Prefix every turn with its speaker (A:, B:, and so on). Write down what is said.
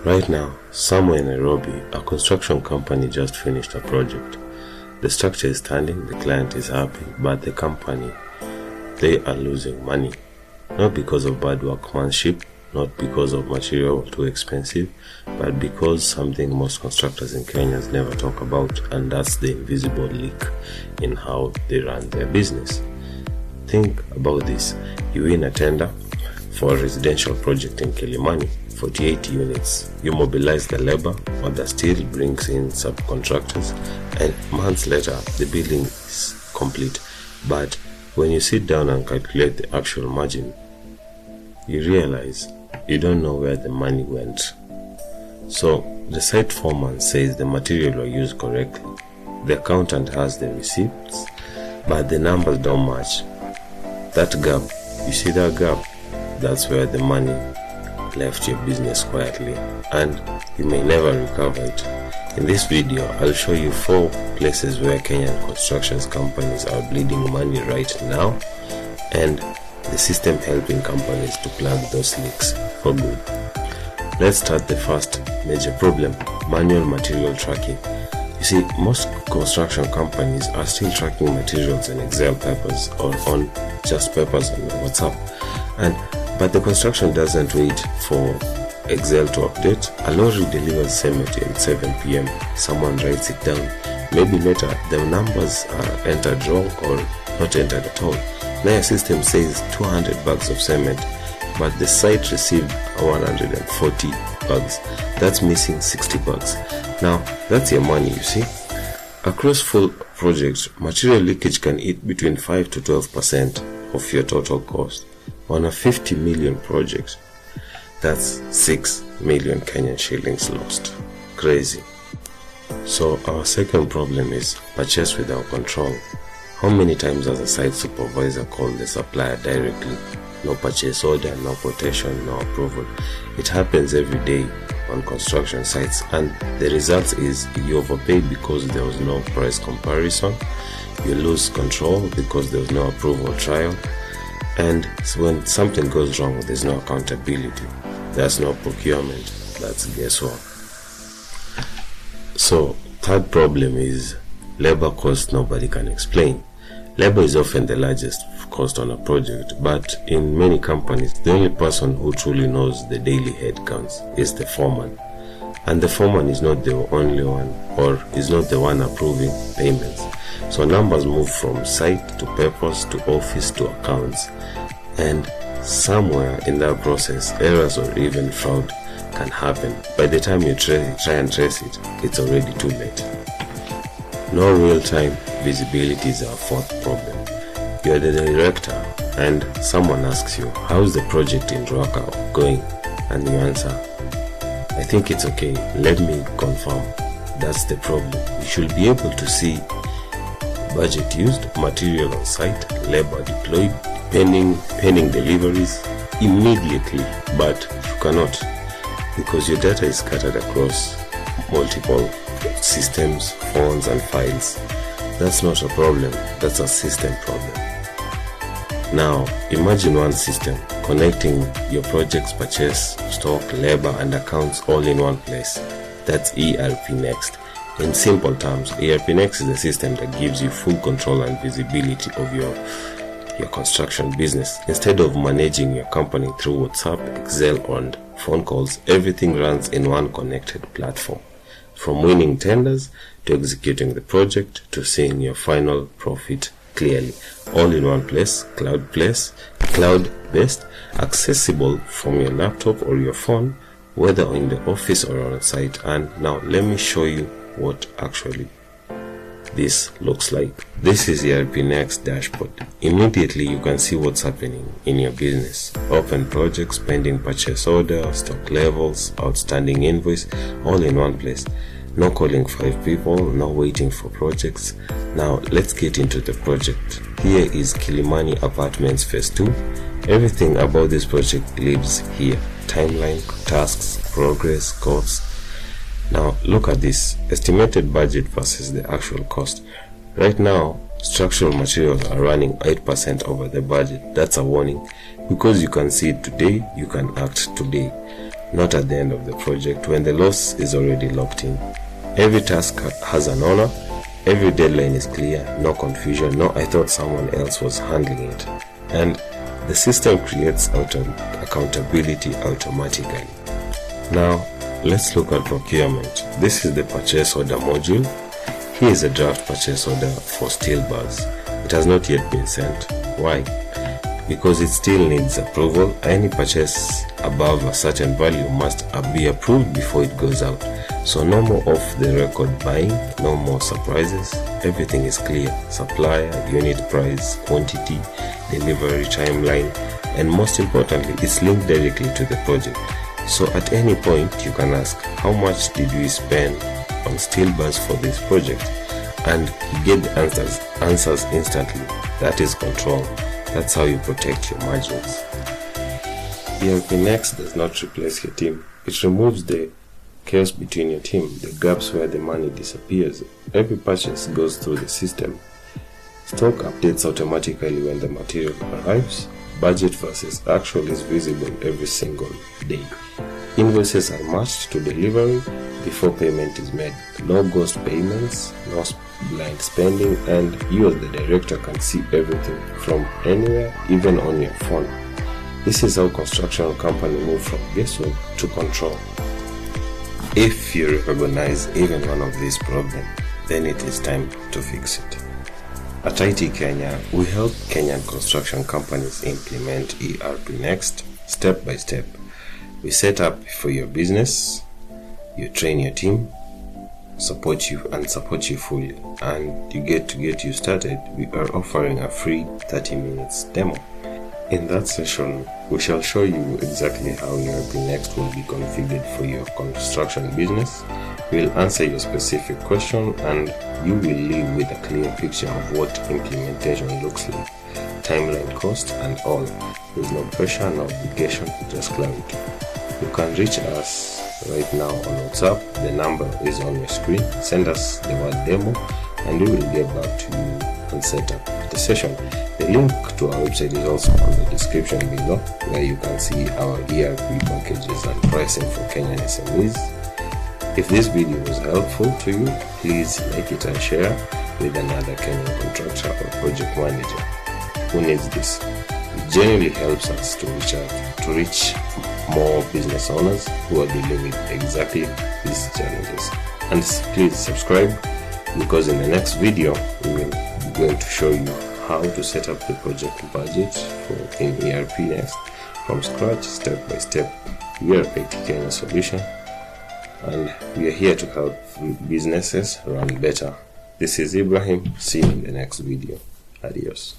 A: Right now, somewhere in Nairobi, a construction company just finished a project. The structure is standing, the client is happy, but the company, they are losing money. Not because of bad workmanship, not because of material too expensive, but because something most constructors in Kenya never talk about, and that's the invisible leak in how they run their business. Think about this. You win a tender for a residential project in Kilimani, 48 units. You mobilize the labor, or the steel brings in subcontractors, and months later the building is complete. But when you sit down and calculate the actual margin, you realize you don't know where the money went. So the site foreman says the material was used correctly. The accountant has the receipts, but the numbers don't match. That gap, you see that gap? That's where the money left your business quietly, and you may never recover it. In this video, I'll show you 4 places where Kenyan construction companies are bleeding money right now, and the system helping companies to plug those leaks for good. Let's start the first major problem: manual material tracking. You see, most construction companies are still tracking materials in Excel papers or on just papers on WhatsApp, but the construction doesn't wait for Excel to update. A lorry delivers cement at 7 p.m. Someone writes it down. Maybe later the numbers are entered wrong or not entered at all. Now your system says 200 bags of cement, but the site received 140 bags. That's missing 60 bags. Now that's your money, you see. Across full projects, material leakage can eat between 5 to 12% of your total cost. On a 50 million project, that's 6 million Kenyan shillings lost. Crazy. So our second problem is purchase without control. How many times has a site supervisor called the supplier directly? No purchase order, no quotation, no approval. It happens every day on construction sites, and the result is you overpay because there was no price comparison, you lose control because there was no approval trial, and when something goes wrong, there's no accountability, there's no procurement, that's guesswork. So third problem is labor cost nobody can explain. Labor is often the largest cost on a project, but in many companies, the only person who truly knows the daily headcounts is the foreman. And the foreman is not the only one, or is not the one approving payments. So numbers move from site to papers to office to accounts. And somewhere in that process, errors or even fraud can happen. By the time you try and trace it, it's already too late. No real-time visibility is our fourth problem. You're the director and someone asks you, how's the project in Ruaka going? And you answer, I think it's okay, let me confirm. That's the problem. You should be able to see budget used, material on site, labor deployed, pending deliveries immediately, but you cannot because your data is scattered across multiple systems, phones and files. That's not a problem, that's a system problem. Now imagine one system connecting your project's purchase, stock, labor and accounts all in one place. That's ERPNext. In simple terms, ERPNext is a system that gives you full control and visibility of your construction business. Instead of managing your company through WhatsApp, Excel and phone calls, everything runs in one connected platform. From winning tenders to executing the project to seeing your final profit clearly, all in one place, cloud-based, accessible from your laptop or your phone, whether in the office or on site. And now let me show you what actually this looks like. This is the ERPNext dashboard. Immediately you can see what's happening in your business. Open projects, pending purchase order, stock levels, outstanding invoice, all in one place. No calling 5 people, no waiting for projects. Now let's get into the project. Here is Kilimani Apartments Phase 2. Everything about this project lives here. Timeline, tasks, progress, costs. Now look at this, estimated budget versus the actual cost. Right now, structural materials are running 8% over the budget. That's a warning. Because you can see it today, you can act today. not at the end of the project when the loss is already locked in. Every task has an owner, every deadline is clear, no confusion, no I thought someone else was handling it. And the system creates accountability automatically. Now, let's look at procurement. This is the purchase order module. Here is a draft purchase order for steel bars. It has not yet been sent. Why? Because it still needs approval. Any purchase above a certain value must be approved before it goes out. So no more off the record buying, no more surprises. Everything is clear: supplier, unit price, quantity, delivery timeline, and most importantly, it's linked directly to the project. So at any point you can ask, how much did we spend on steel bars for this project? And you get the answers instantly. That is control. That's how you protect your margins. ERPNext does not replace your team. It removes the chaos between your team, the gaps where the money disappears. Every purchase goes through the system. Stock updates automatically when the material arrives. Budget versus actual is visible every single day. Invoices are matched to delivery before payment is made. No ghost payments, no blind spending, and you as the director can see everything from anywhere, even on your phone. This is how construction company move from guesswork to control. If you recognize even one of these problems, then it is time to fix it. At ITKenya, we help Kenyan construction companies implement ERPNext step by step. We set up for your business, you train your team, support you fully, and you get you started. We are offering a free 30 minutes demo. In that session, we shall show you exactly how ERPNext will be configured for your construction business. We'll answer your specific question, and you will leave with a clear picture of what implementation looks like, timeline, cost, and all. There's no pressure, no obligation, just clarity. You can reach us right now on WhatsApp. The number is on your screen. Send us the word demo and we will get back to you and set up the session. The link to our website is also on the description below, where you can see our ERP packages and pricing for Kenyan SMEs. If this video was helpful to you, please like it and share with another Kenyan contractor or project manager who needs this. It generally helps us to reach more business owners who are dealing with exactly these challenges. And please subscribe, because in the next video we will be going to show you how to set up the project budget in ERPNext from scratch, step by step. We are ITKenya Solutions, and we are here to help businesses run better. This is Ibrahim. See you in the next video. Adios.